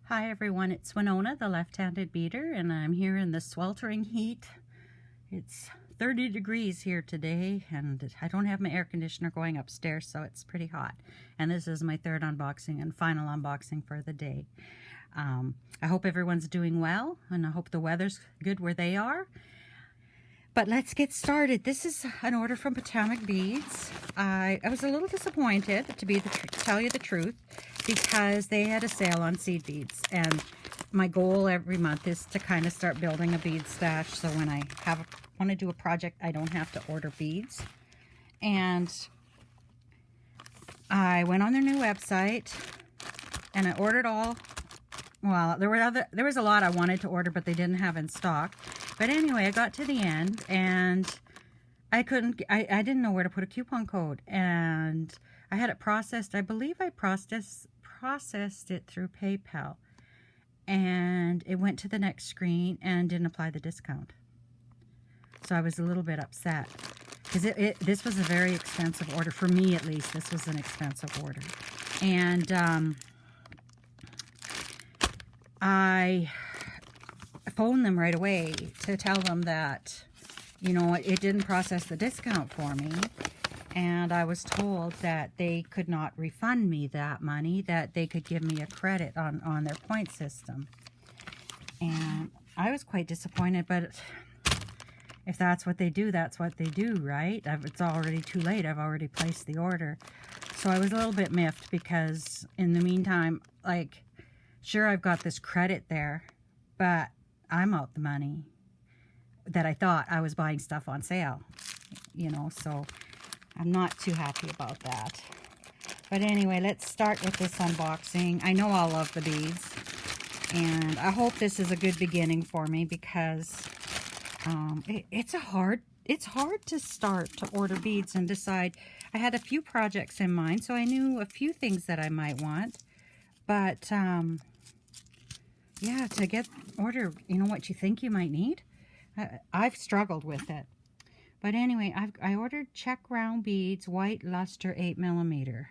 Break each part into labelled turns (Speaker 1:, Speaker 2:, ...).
Speaker 1: Hi everyone, it's Winona, the left-handed beater, and I'm here in the sweltering heat. It's 30 degrees here today, and I don't have my air conditioner going upstairs, so it's pretty hot. And this is my third unboxing and final unboxing for the day. I hope everyone's doing well, and I hope the weather's good where they are. But let's get started. This is an order from Potomac Beads. I was a little disappointed, to tell you the truth, because they had a sale on seed beads. And my goal every month is to kind of start building a bead stash, so when I want to do a project, I don't have to order beads. And I went on their new website, and I ordered all. Well, there was a lot I wanted to order, but they didn't have in stock. But anyway, I got to the end, and I didn't know where to put a coupon code, and I had it processed. I believe I processed it through PayPal, and it went to the next screen and didn't apply the discount. So I was a little bit upset, because this was a very expensive order. For me, at least, this was an expensive order. And I phoned them right away to tell them that, you know, it didn't process the discount for me, and I was told that they could not refund me that money, that they could give me a credit on their point system. And I was quite disappointed, but if that's what they do, that's what they do, right? It's already too late. I've already placed the order. So I was a little bit miffed, because in the meantime, like, sure, I've got this credit there, but I'm out the money that I thought I was buying stuff on sale, you know, so I'm not too happy about that. But anyway, let's start with this unboxing. I know I'll love the beads, and I hope this is a good beginning for me, because it's hard to start to order beads and decide. I had a few projects in mind, so I knew a few things that I might want, but yeah, to order, you know, what you think you might need. I've struggled with it. But anyway, I ordered check round beads, white luster 8mm.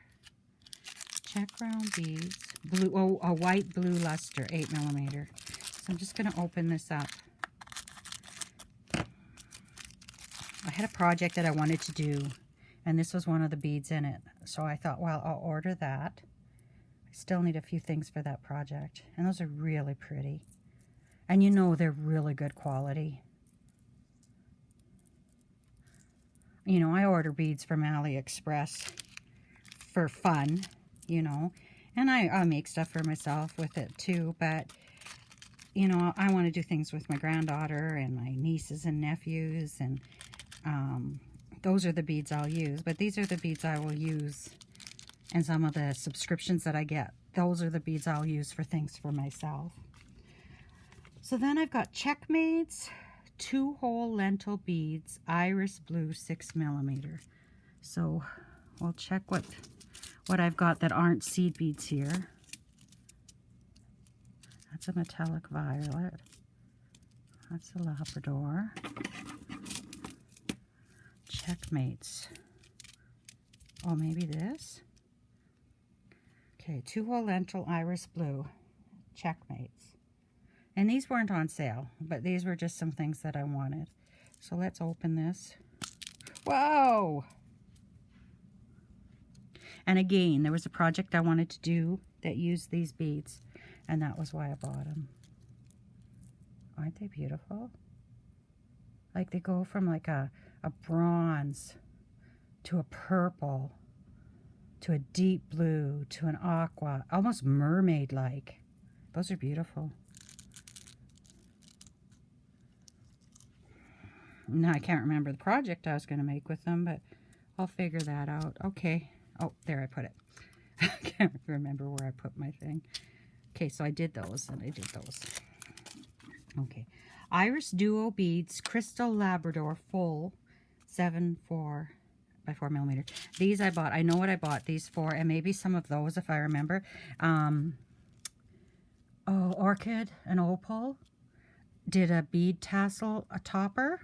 Speaker 1: Check round beads, a white blue luster 8mm. So I'm just going to open this up. I had a project that I wanted to do, and this was one of the beads in it. So I thought, well, I'll order that. Still need a few things for that project, and those are really pretty, and you know they're really good quality. You know, I order beads from AliExpress for fun, you know, and I make stuff for myself with it too, but you know, I want to do things with my granddaughter and my nieces and nephews, and those are the beads I'll use. But these are the beads I will use. And some of the subscriptions that I get, those are the beads I'll use for things for myself. So then I've got Checkmates 2-hole lentil beads, iris blue 6mm. So we'll check what I've got that aren't seed beads here. That's a metallic violet. That's a Labrador. Checkmates. Oh, maybe this? Okay, 2-hole lentil iris blue, Checkmates. And these weren't on sale, but these were just some things that I wanted. So let's open this. Whoa! And again, there was a project I wanted to do that used these beads, and that was why I bought them. Aren't they beautiful? Like, they go from like a bronze to a purple, to a deep blue, to an aqua, almost mermaid-like. Those are beautiful. Now I can't remember the project I was going to make with them, but I'll figure that out. Okay. Oh, there I put it. I can't remember where I put my thing. Okay, so I did those, and I did those. Okay. Iris Duo Beads, Crystal Labrador, full, 7/4 by 4mm. These I bought. I know what I bought these for, and maybe some of those if I remember. Orchid and Opal did a bead tassel, a topper,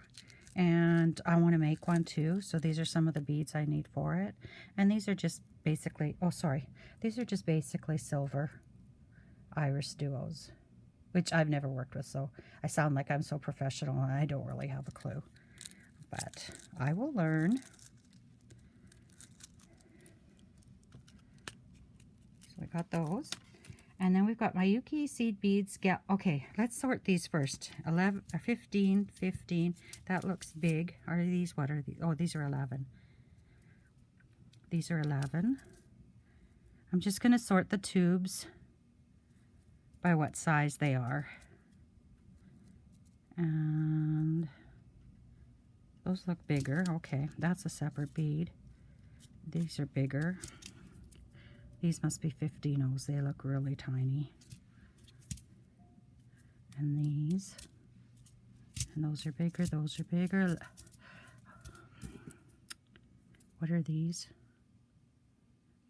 Speaker 1: and I want to make one too. So these are some of the beads I need for it. And these are just basically, these are just basically silver. iris duos, which I've never worked with, so I sound like I'm so professional and I don't really have a clue. But I will learn. So I got those. And then we've got my Yuki seed beads. Okay, let's sort these first. 11, 15, 15. That looks big. Are these, what are these? Oh, these are 11. These are 11. I'm just going to sort the tubes by what size they are. And those look bigger. Okay, that's a separate bead. These are bigger. These must be 15-ohs. They look really tiny. And these. And those are bigger. Those are bigger. What are these?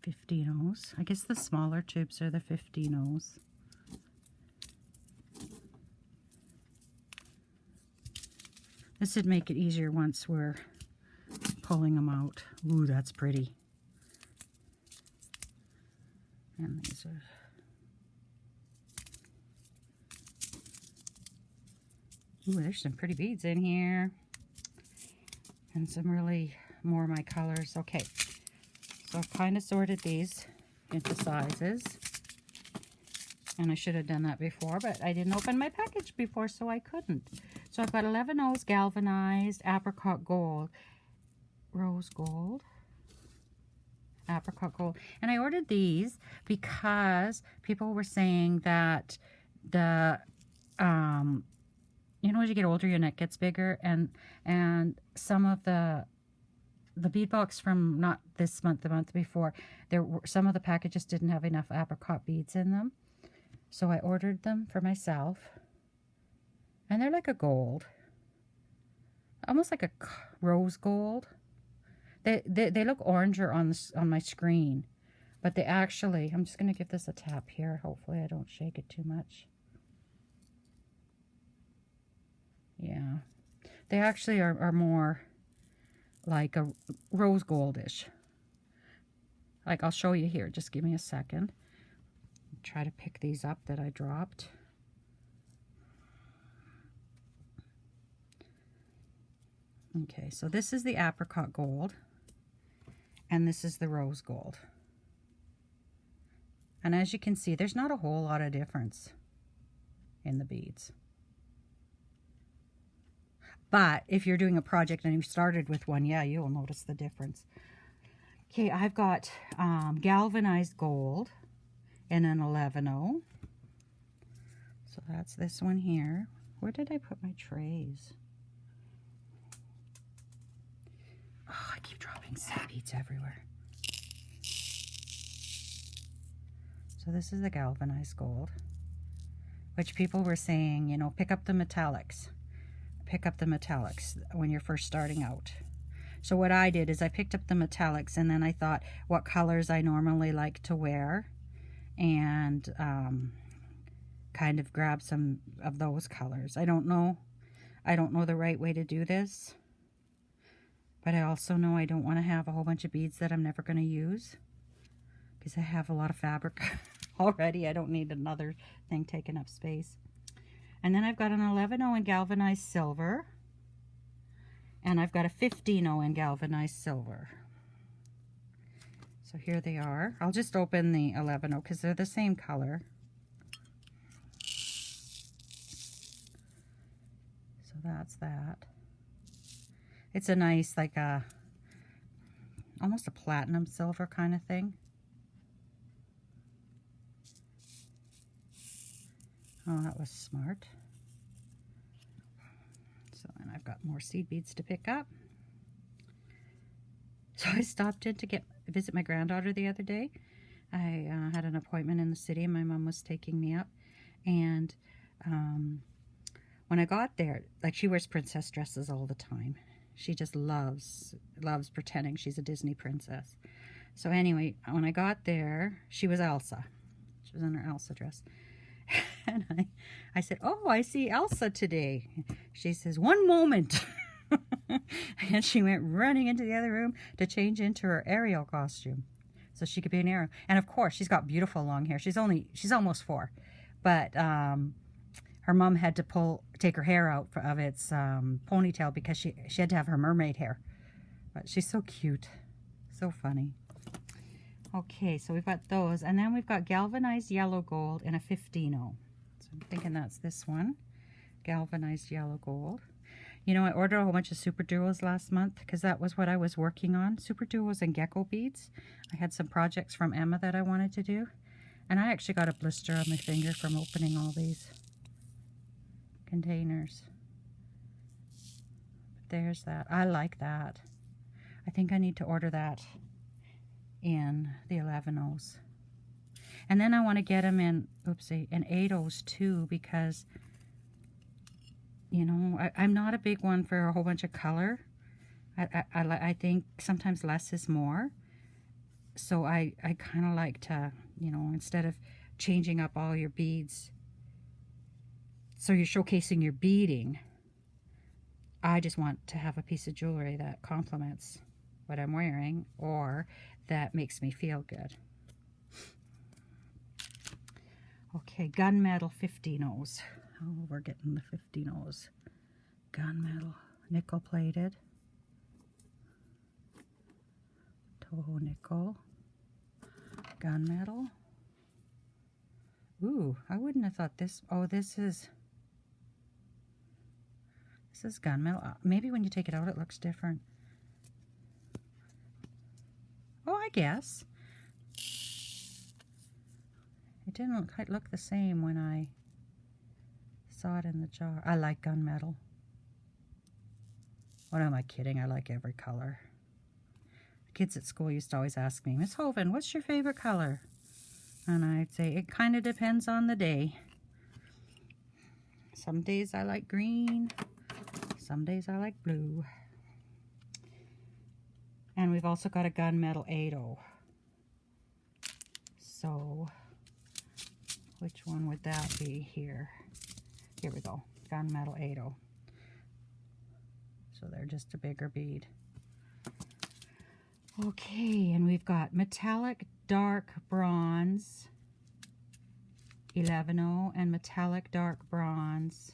Speaker 1: 15-ohs. I guess the smaller tubes are the 15-ohs. This would make it easier once we're pulling them out. Ooh, that's pretty. And these are... Ooh, there's some pretty beads in here. And some really more of my colors. Okay, so I've kind of sorted these into sizes. And I should have done that before, but I didn't open my package before, so I couldn't. So I've got 11 O's galvanized, apricot gold, rose gold, apricot gold. And I ordered these because people were saying that the, you know, as you get older, your neck gets bigger, and some of the bead box from not this month, the month before, there were some of the packages didn't have enough apricot beads in them. So I ordered them for myself, and they're like a gold, almost like a rose gold. They look oranger on my screen, but they actually, I'm just going to give this a tap here. Hopefully I don't shake it too much. Yeah, they actually are more like a rose goldish. Like, I'll show you here. Just give me a second. Try to pick these up that I dropped. Okay, so this is the apricot gold, and this is the rose gold. And as you can see, there's not a whole lot of difference in the beads. But if you're doing a project and you started with one, yeah, you'll notice the difference. Okay, I've got galvanized gold in an 11-0. So that's this one here. Where did I put my trays? Oh, I keep dropping seed beads everywhere. So this is the galvanized gold, which people were saying, you know, pick up the metallics. Pick up the metallics when you're first starting out. So what I did is I picked up the metallics, and then I thought what colors I normally like to wear, and kind of grab some of those colors. I don't know the right way to do this, but I also know I don't want to have a whole bunch of beads that I'm never going to use, because I have a lot of fabric already. I don't need another thing taking up space. And then I've got an 11-0 in galvanized silver, and I've got a 15-0 in galvanized silver. So here they are. I'll just open the 11-0 because they're the same color. So that's that. It's a nice, like a, almost a platinum silver kind of thing. Oh, that was smart. So then I've got more seed beads to pick up. So I stopped in to visit my granddaughter the other day. I had an appointment in the city, and my mom was taking me up. And when I got there, like, she wears princess dresses all the time. She just loves pretending she's a Disney princess. So anyway, when I got there, she was Elsa. She was in her Elsa dress. And I said, oh, I see Elsa today. She says, one moment. And she went running into the other room to change into her Ariel costume so she could be an Ariel. And of course, she's got beautiful long hair. She's almost 4. But her mom had to take her hair out of its ponytail because she had to have her mermaid hair. But she's so cute. So funny. Okay, so we've got those. And then we've got galvanized yellow gold in a 15-0. So I'm thinking that's this one. Galvanized yellow gold. You know, I ordered a whole bunch of super duos last month because that was what I was working on. Super duos and gecko beads. I had some projects from Emma that I wanted to do. And I actually got a blister on my finger from opening all these containers. But there's that. I like that. I think I need to order that in the 11-0s. And then I want to get them in, oopsie, in 8-0s too, because, you know, I'm not a big one for a whole bunch of color. I think sometimes less is more. So I kind of like to, you know, instead of changing up all your beads, so you're showcasing your beading, I just want to have a piece of jewelry that complements what I'm wearing or that makes me feel good. Okay, gunmetal 15-0s. Oh, we're getting the 15-0s. Gunmetal, nickel plated. Toho nickel. Gunmetal. Ooh, I wouldn't have thought this. Oh, this is gunmetal. Maybe when you take it out, it looks different. Oh, I guess. It didn't quite look the same when I saw it in the jar. I like gunmetal. What am I kidding? I like every color. The kids at school used to always ask me, Miss Hoven, what's your favorite color? And I'd say, it kind of depends on the day. Some days I like green. Some days I like blue. And we've also got a Gunmetal Edo. So, which one would that be here? Here we go. Gunmetal Edo. So they're just a bigger bead. Okay, and we've got metallic dark bronze 11-0 and metallic dark bronze,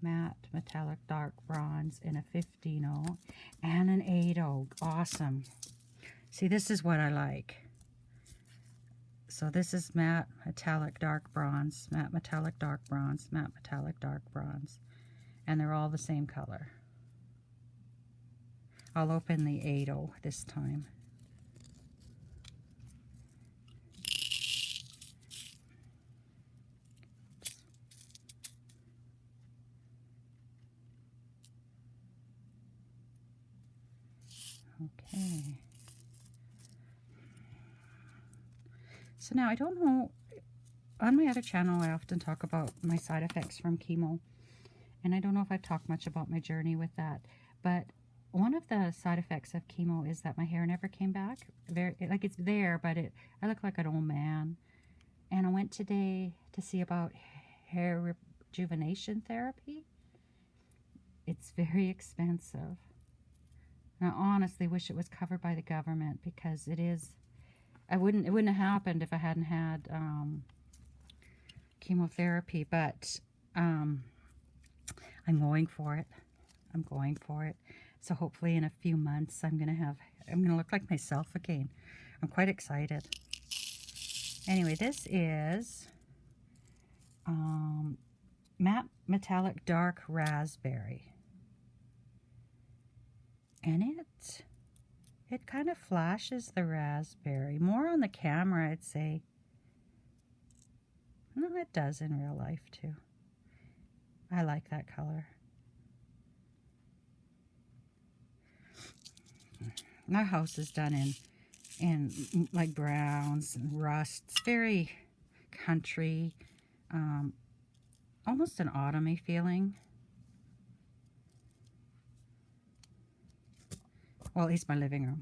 Speaker 1: matte metallic dark bronze in a 15-0 and an 8-0. Awesome. See, this is what I like. So this is matte metallic dark bronze, matte metallic dark bronze, matte metallic dark bronze, and they're all the same color. I'll open the 8-0 this time. Okay. So now I don't know, on my other channel I often talk about my side effects from chemo. And I don't know if I've talked much about my journey with that. But one of the side effects of chemo is that my hair never came back. Like it's there, but I look like an old man. And I went today to see about hair rejuvenation therapy. It's very expensive. And I honestly wish it was covered by the government because it is. It wouldn't have happened if I hadn't had chemotherapy. But I'm going for it. I'm going for it. So hopefully in a few months I'm gonna look like myself again. I'm quite excited. Anyway, this is matte metallic dark raspberry. And it kind of flashes the raspberry. More on the camera, I'd say. No, it does in real life too. I like that color. My house is done in like browns and rust. It's very country, almost an autumny feeling. Well, at least my living room.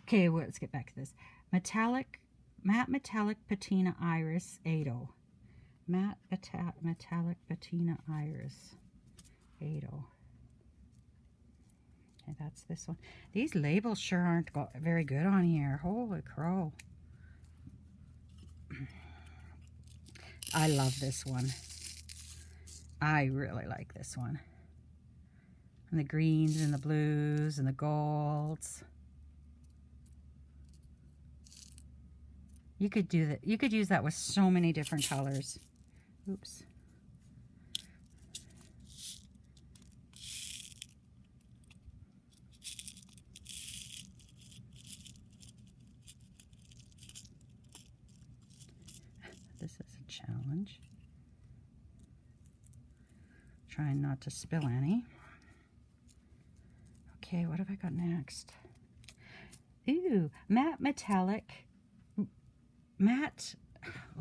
Speaker 1: Okay, well, let's get back to this. Matte metallic patina iris 8-0. Matte metallic patina iris 8-0. Okay, that's this one. These labels sure aren't very good on here. Holy crow. I love this one. I really like this one. And the greens and the blues and the golds. You could do that. You could use that with so many different colors. Oops. This is a challenge. Trying not to spill any. Okay, what have I got next? Ooh, matte metallic. Matte,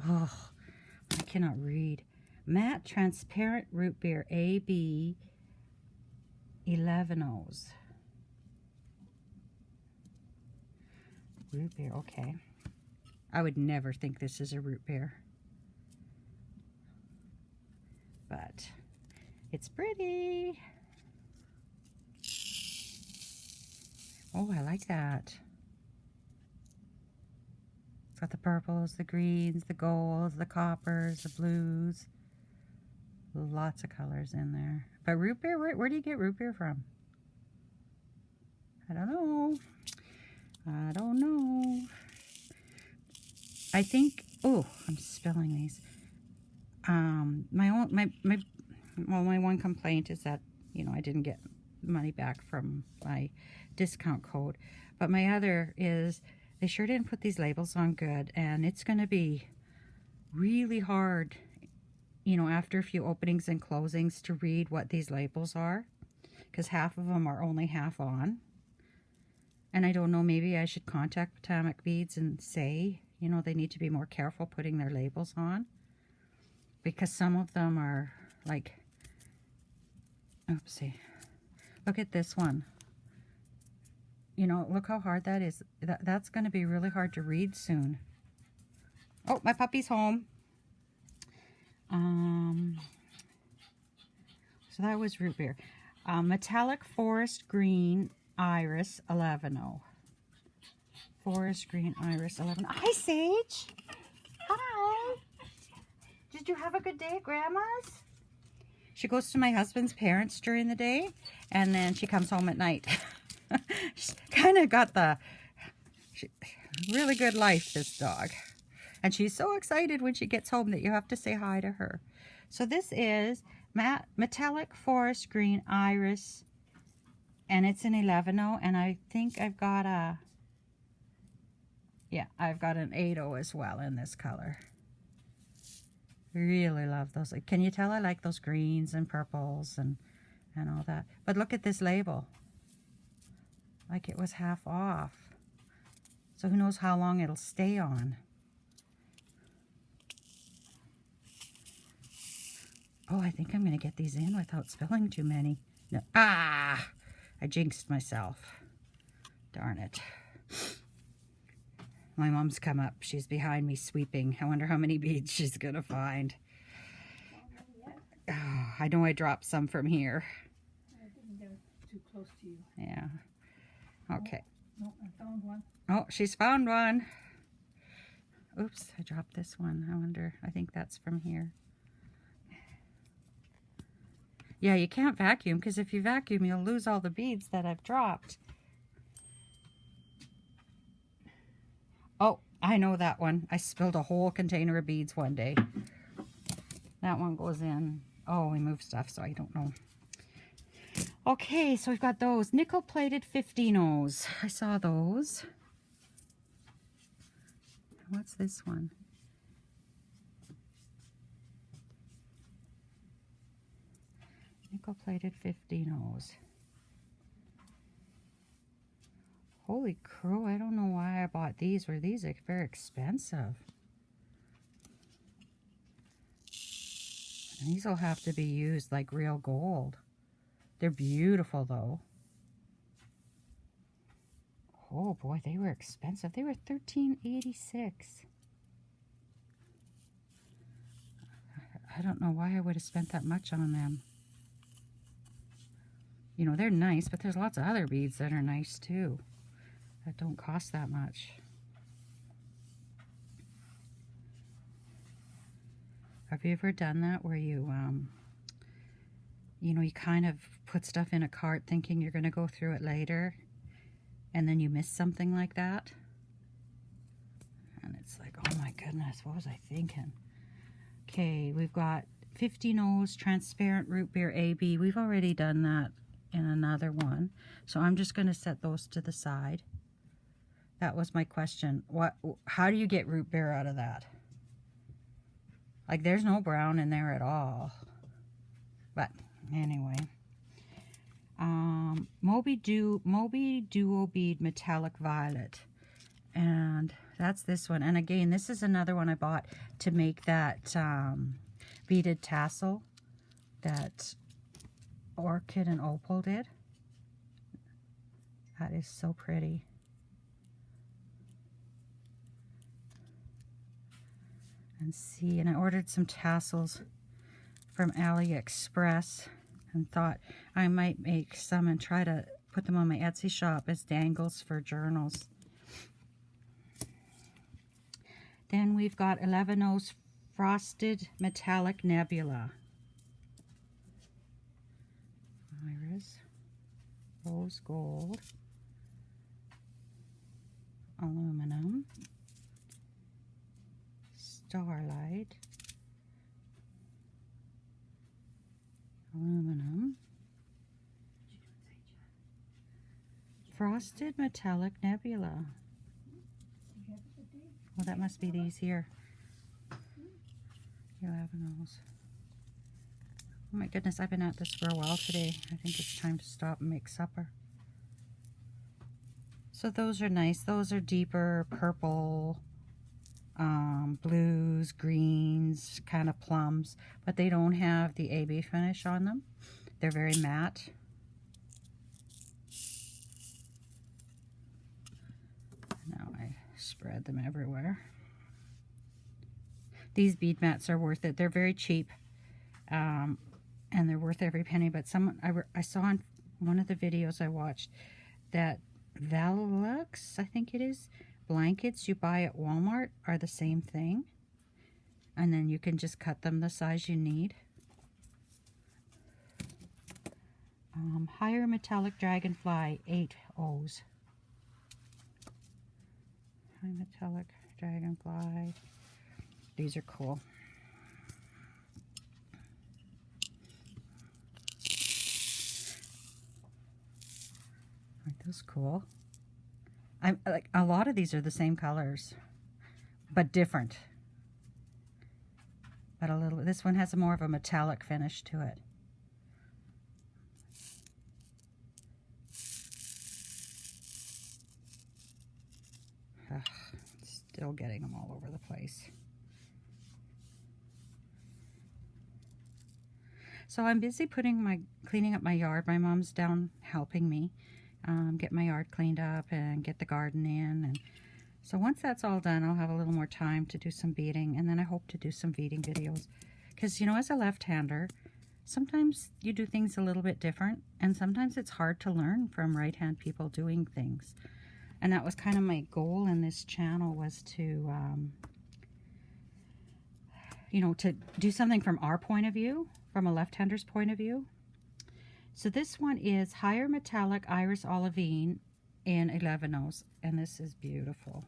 Speaker 1: oh, I cannot read. Matte transparent root beer, AB 11Os. Root beer, okay. I would never think this is a root beer. But it's pretty. Oh, I like that. It's got the purples, the greens, the golds, the coppers, the blues. Lots of colors in there. But root beer, where do you get root beer from? I don't know. I don't know. I think, oh, I'm spilling these. My one complaint is that, you know, I didn't get money back from my discount code. But my other is, they sure didn't put these labels on good, and it's going to be really hard, you know, after a few openings and closings to read what these labels are, because half of them are only half on. And I don't know, maybe I should contact Potomac Beads and say, you know, they need to be more careful putting their labels on, because some of them are like, oopsie, look at this one. You know, look how hard that is. That's going to be really hard to read soon. Oh, my puppy's home. So that was root beer. Metallic Forest Green Iris 11O. Forest Green Iris 11. Hi, Sage. Hi. Did you have a good day at Grandma's? She goes to my husband's parents during the day, and then she comes home at night. She's kind of got the really good life, this dog. And she's so excited when she gets home that you have to say hi to her. So this is Metallic Forest Green Iris, and it's an 11O, and I think I've got a, yeah, I've got an 8O as well in this color. Really love those. Can you tell I like those greens and purples and all that? But look at this label. Like it was half off. So who knows how long it'll stay on. Oh, I think I'm going to get these in without spilling too many. No. Ah! I jinxed myself. Darn it. My mom's come up. She's behind me sweeping. I wonder how many beads she's going to find. Oh, I know I dropped some from here.
Speaker 2: I didn't get too close to you.
Speaker 1: Yeah. Okay.
Speaker 2: No, I found one.
Speaker 1: Oh, she's found one. Oops, I dropped this one. I wonder, I think that's from here. Yeah, you can't vacuum, because if you vacuum, you'll lose all the beads that I've dropped. Oh, I know that one. I spilled a whole container of beads one day. That one goes in. Oh, we moved stuff, so I don't know. Okay, so we've got those nickel-plated 15Os. I saw those. What's this one? Nickel-plated 15Os. Holy crow, I don't know why I bought these. Were these very expensive? And these will have to be used like real gold. They're beautiful though. Oh boy, they were expensive. They were $13.86. I don't know why I would have spent that much on them. You know, they're nice, but there's lots of other beads that are nice too, that don't cost that much. Have you ever done that where you, you know, you kind of put stuff in a cart thinking you're going to go through it later, and then you miss something like that? And it's like, oh my goodness, what was I thinking? Okay, we've got 50 nose transparent root beer AB. We've already done that in another one, so I'm just going to set those to the side. That was my question. How do you get root beer out of that? Like, there's no brown in there at all. But anyway, Moby Duo Bead Metallic Violet, and that's this one. And again, this is another one I bought to make that beaded tassel that Orchid and Opal did. That is so pretty. And see, and I ordered some tassels from AliExpress and thought I might make some and try to put them on my Etsy shop as dangles for journals. Then we've got 11 O's Frosted Metallic Nebula. Iris, Rose Gold, Aluminum, Starlight, Aluminum, Frosted Metallic Nebula. Well, that must be these here. 11 O's. Oh my goodness, I've been at this for a while today. I think it's time to stop and make supper. So those are nice. Those are deeper purple, blues, greens, kind of plums, but they don't have the AB finish on them. They're very matte. Now I spread them everywhere. These bead mats are worth it. They're very cheap, and they're worth every penny. But I saw in one of the videos I watched that Velux, I think it is, blankets you buy at Walmart are the same thing, and then you can just cut them the size you need. Higher Metallic Dragonfly, 8 O's. High Metallic Dragonfly. These are cool. Aren't those cool? I'm like, a lot of these are the same colors, but different. But a little, this one has more of a metallic finish to it. Ugh, still getting them all over the place. So I'm busy cleaning up my yard. My mom's down helping me get my yard cleaned up and get the garden in. And so once that's all done, I'll have a little more time to do some beading, and then I hope to do some beading videos. Because, you know, as a left-hander, sometimes you do things a little bit different, and sometimes it's hard to learn from right-hand people doing things. And that was kind of my goal in this channel, was to, you know, to do something from our point of view, from a left-hander's point of view. So this one is Higher Metallic Iris Olivine in 11 O's, and this is beautiful.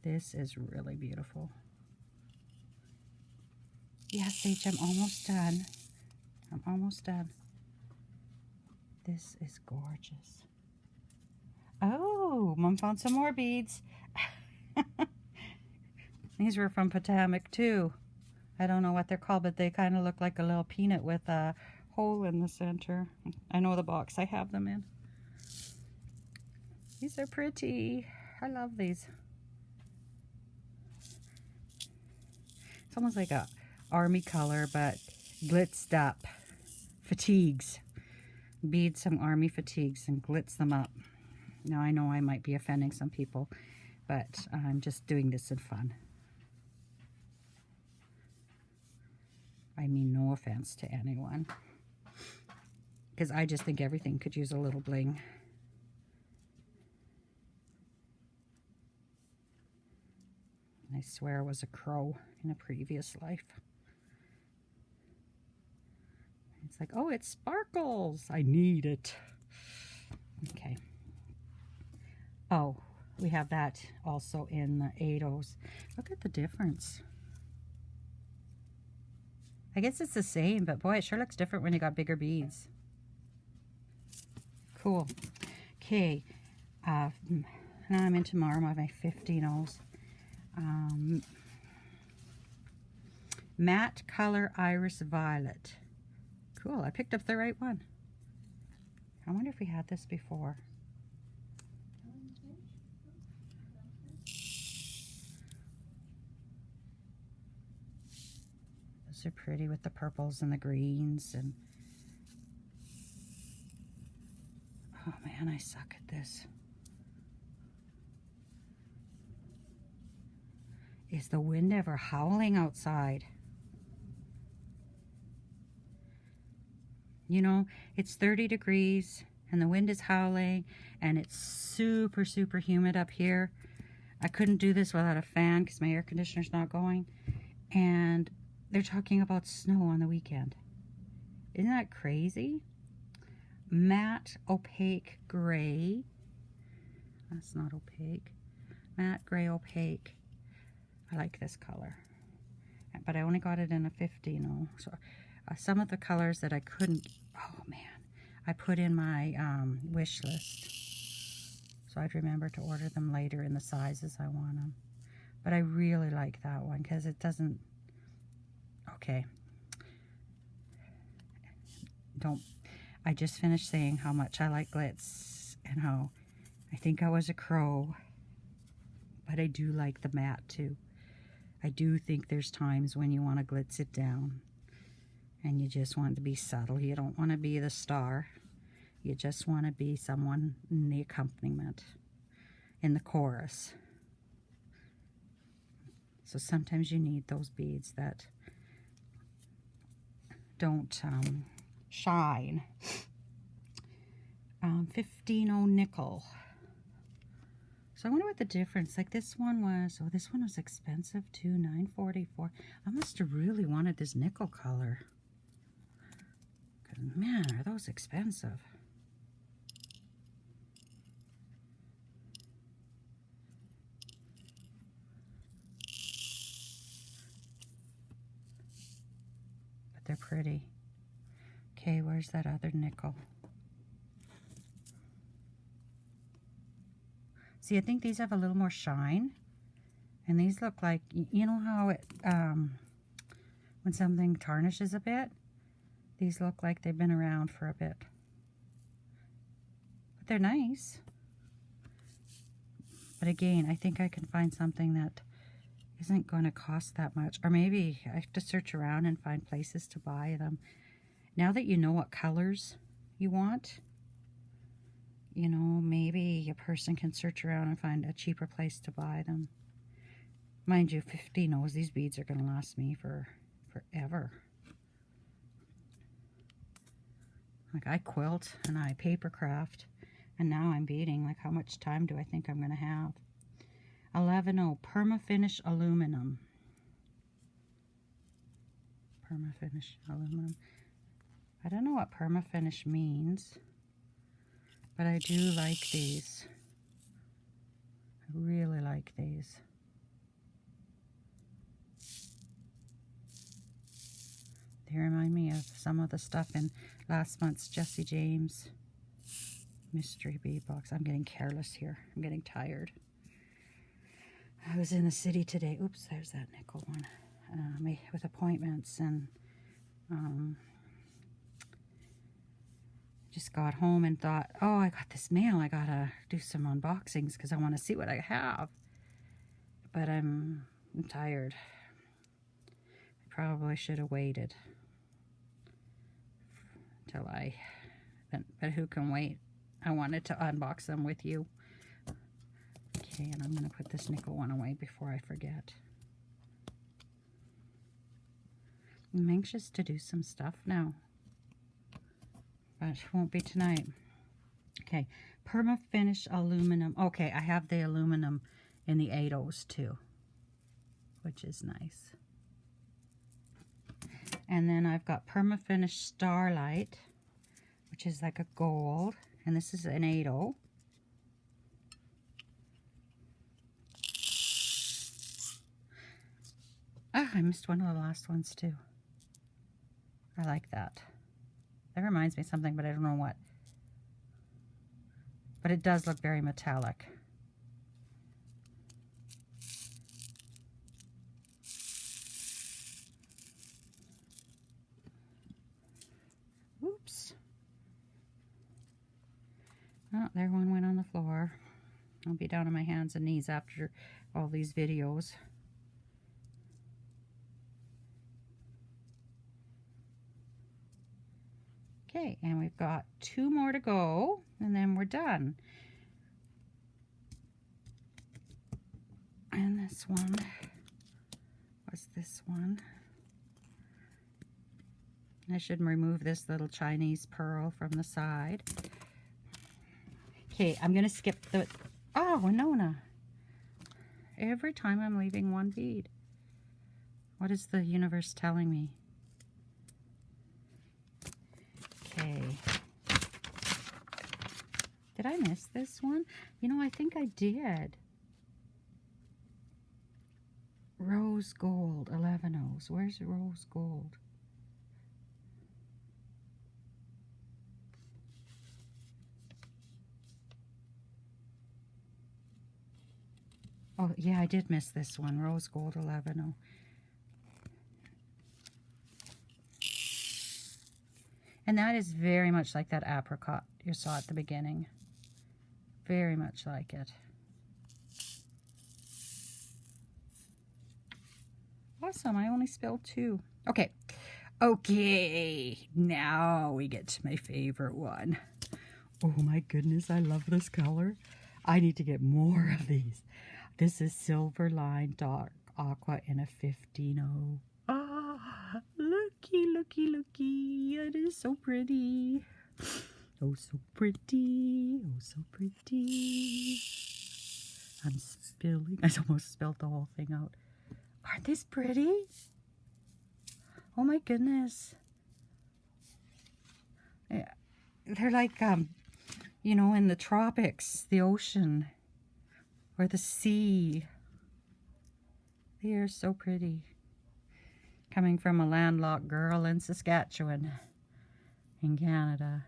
Speaker 1: This is really beautiful. Yes, H, I'm almost done. I'm almost done. This is gorgeous. Oh, Mom found some more beads. These were from Potomac too. I don't know what they're called, but they kind of look like a little peanut with a hole in the center. I know the box I have them in. These are pretty. I love these. It's almost like a army color, but blitzed up. Fatigues. Bead some army fatigues and glitz them up. Now I know I might be offending some people, but I'm just doing this in fun. I mean, no offense to anyone, because I just think everything could use a little bling. I swear I was a crow in a previous life. It's like, oh, it sparkles. I need it. Okay. Oh, we have that also in the Edos. Look at the difference. I guess it's the same, but boy, it sure looks different when you got bigger beads. Cool. Okay. Now I'm into more of my 15-ohs. Matte Color Iris Violet. Cool. I picked up the right one. I wonder if we had this before. Those are pretty with the purples and the greens. And oh man, I suck at this. Is the wind ever howling outside? You know, it's 30 degrees and the wind is howling and it's super, super humid up here. I couldn't do this without a fan because my air conditioner's not going. And they're talking about snow on the weekend. Isn't that crazy? Matte opaque gray. That's not opaque. Matte gray opaque. I like this color. But I only got it in a 15-oh. So some of the colors that I couldn't, oh man, I put in my wish list. So I'd remember to order them later in the sizes I want them. But I really like that one because it doesn't, okay. I just finished saying how much I like glitz and how I think I was a crow. But I do like the matte too. I do think there's times when you want to glitz it down and you just want to be subtle. You don't want to be the star. You just want to be someone in the accompaniment, in the chorus. So sometimes you need those beads that don't shine. 15-oh nickel. So I wonder what the difference, like this one was, oh, this one was expensive too, $9.44. I must have really wanted this nickel color. Because, man, are those expensive. But they're pretty. Okay, where's that other nickel? See, I think these have a little more shine. And these look like, you know how it, when something tarnishes a bit? These look like they've been around for a bit. But they're nice. But again, I think I can find something that isn't going to cost that much. Or maybe I have to search around and find places to buy them. Now that you know what colors you want, you know, maybe a person can search around and find a cheaper place to buy them. Mind you, 15-ohs, these beads are going to last me for forever. Like I quilt and I paper craft, and now I'm beading. Like how much time do I think I'm going to have? 11-oh, Permafinish Aluminum. Permafinish Aluminum. I don't know what permafinish means. But I do like these. I really like these. They remind me of some of the stuff in last month's Jesse James mystery bead box. I'm getting careless here. I'm getting tired. I was in the city today. Oops, there's that nickel one. With appointments and just got home and thought, oh, I got this mail. I gotta do some unboxings because I want to see what I have. But I'm tired. I probably should have waited until but who can wait? I wanted to unbox them with you. Okay, and I'm going to put this nickel one away before I forget. I'm anxious to do some stuff now. But it won't be tonight. Okay, Permafinish Aluminum. Okay, I have the aluminum in the 8/0s too. which is nice. And then I've got Permafinish Starlight, which is like a gold, and this is an Edo. Ah, I missed one of the last ones too. I like that. That reminds me of something, but I don't know what. But it does look very metallic. Oops. Oh, there one went on the floor. I'll be down on my hands and knees after all these videos. Okay, and we've got 2 more to go, and then we're done. And this one, what's this one? I should remove this little Chinese pearl from the side. Okay, I'm going to skip the... Oh, Winona. Every time I'm leaving one bead. What is the universe telling me? Okay. Did I miss this one? You know, I think I did. Rose Gold, 11 O's. Where's Rose Gold? Oh, yeah, I did miss this one. Rose Gold, 11 O. And that is very much like that apricot you saw at the beginning. Very much like it. Awesome, I only spilled 2. Okay. Okay, now we get to my favorite one. Oh my goodness, I love this color. I need to get more of these. This is Silver Line Dark Aqua in a 15-0. Ah, looky, looky, looky. It is so pretty. Oh, so pretty. Oh, so pretty. I'm spilling. I almost spilled the whole thing out. Aren't these pretty? Oh my goodness. Yeah, they're like, you know, in the tropics, the ocean, or the sea. They are so pretty. Coming from a landlocked girl in Saskatchewan, in Canada.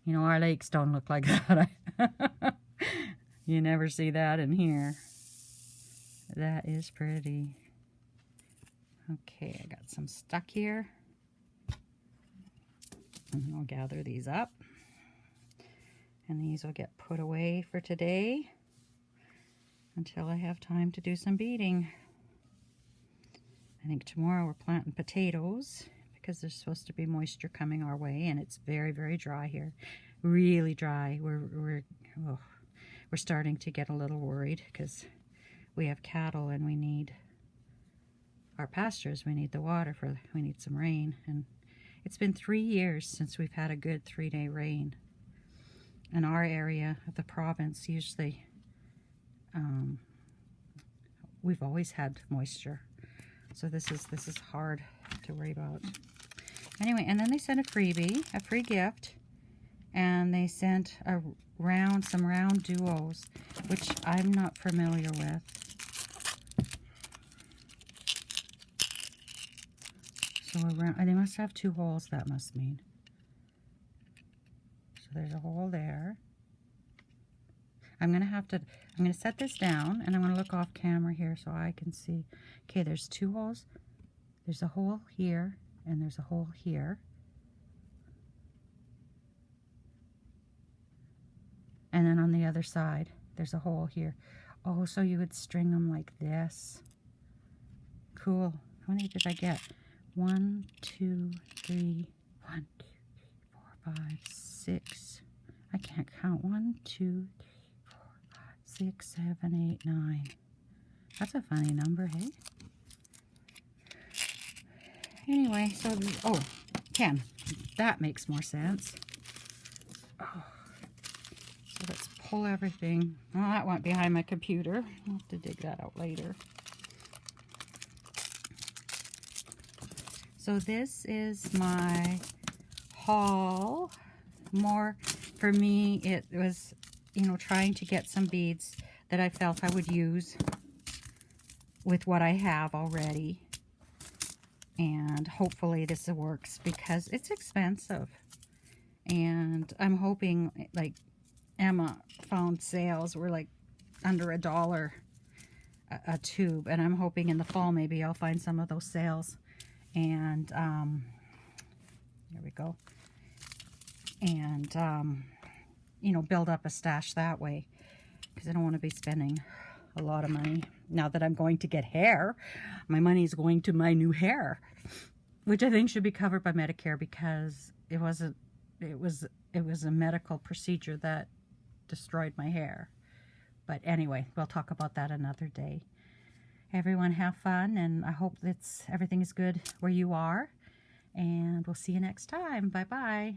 Speaker 1: You know, our lakes don't look like that. You never see that in here. That is pretty. Okay, I got some stuck here. And I'll gather these up. And these will get put away for today until I have time to do some beading. I think tomorrow we're planting potatoes because there's supposed to be moisture coming our way, and it's very, very dry here. Really dry. We're starting to get a little worried because we have cattle and we need our pastures. We need the water we need some rain, and it's been 3 years since we've had a good 3-day rain. In our area of the province, usually we've always had moisture. So this is hard to worry about. Anyway, and then they sent a freebie, a free gift, and they sent some round duos, which I'm not familiar with. So they must have 2 holes, that must mean. So there's a hole there. I'm going to set this down, and I'm going to look off camera here so I can see. Okay, there's 2 holes. There's a hole here, and there's a hole here. And then on the other side, there's a hole here. Oh, so you would string them like this. Cool. How many did I get? 1, 2, 3, 1, 2, 3, 4, 5, 6. I can't count. 1, 2, 3, 4, 5, 6, 7, 8, 9. That's a funny number, hey? Anyway, so, 10. That makes more sense. Oh. So let's pull everything. Well, that went behind my computer. I'll have to dig that out later. So this is my haul. More for me, it was, you know, trying to get some beads that I felt I would use with what I have already. And hopefully this works because it's expensive. And I'm hoping, like Emma found sales were like under $1 a tube. And I'm hoping in the fall maybe I'll find some of those sales. And there we go. And, you know, build up a stash that way. Because I don't want to be spending a lot of money. Now that I'm going to get hair, my money is going to my new hair. Which I think should be covered by Medicare because it was a medical procedure that destroyed my hair. But anyway, we'll talk about that another day. Everyone have fun, and I hope everything is good where you are. And we'll see you next time. Bye-bye.